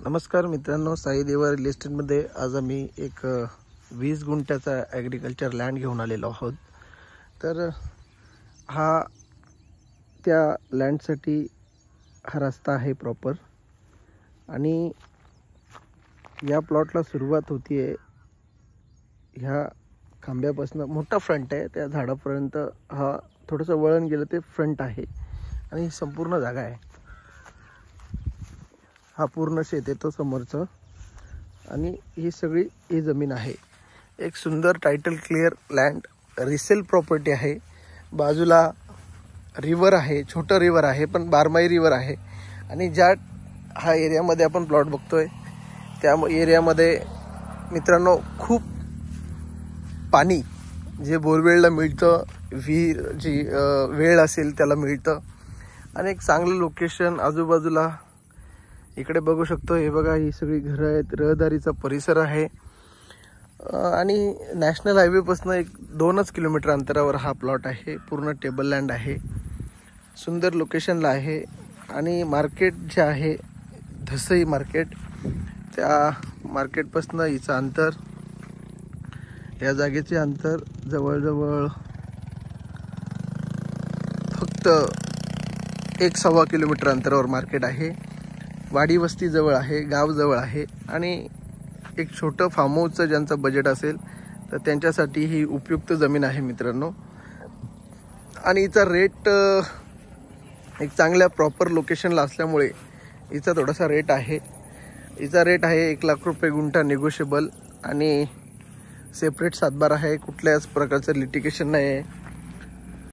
नमस्कार मित्रांनो, साई देवा रिअल इस्टेटमध्ये आज आम्ही एक 20 गुंठ्याचा ॲग्रिकल्चर लँड घेऊन आलेलो आहोत। तर हा त्या लँडसाठी हा रस्ता आहे प्रॉपर आणि या प्लॉटला सुरुवात होती आहे ह्या खांब्यापासून। मोठा फ्रंट आहे, त्या झाडापर्यंत हा थोडंसं वळण गेलं ते फ्रंट आहे आणि संपूर्ण जागा आहे। हा पूर्ण शेत येतो समोरचं आणि ही सगळी ही जमीन आहे। एक सुंदर title clear land resale property आहे। बाजूला रिवर आहे, छोटं रिवर आहे पण बारमाही रिवर आहे आणि ज्या हा एरियामध्ये आपण प्लॉट बघतोय त्या एरियामध्ये मित्रांनो खूप पाणी जे बोरवेलला मिळतं, विहीर जी वेळ असेल त्याला मिळतं आणि एक चांगलं लोकेशन आजूबाजूला इकडे बघू शकतो। हे बघा, ही सगळी घरं आहेत, रहदारीचा परिसर आहे आणि नॅशनल हायवेपासून 1-2 किलोमीटर अंतरावर हा प्लॉट आहे। पूर्ण टेबल लँड आहे, सुंदर लोकेशनला आहे आणि मार्केट जे आहे धसई मार्केट, त्या मार्केटपासून हिचं अंतर, या जागेचे अंतर जवळजवळ फक्त 1-1.25 किलोमीटर अंतरावर मार्केट आहे। वाडी वस्ती जवळ आहे, गाव जवळ आहे आणि एक छोटं फार्म हाऊसचं ज्यांचं बजेट असेल तर त्यांच्यासाठी ही उपयुक्त जमीन आहे मित्रांनो। आणि हिचा रेट एक चांगल्या प्रॉपर लोकेशनला असल्यामुळे हिचा थोडासा रेट आहे। हिचा रेट आहे 1 लाख रुपये गुंठा, निगोशिएबल आणि सेपरेट सातबार आहे, कुठल्याच प्रकारचं लिटिगेशन नाही आहे।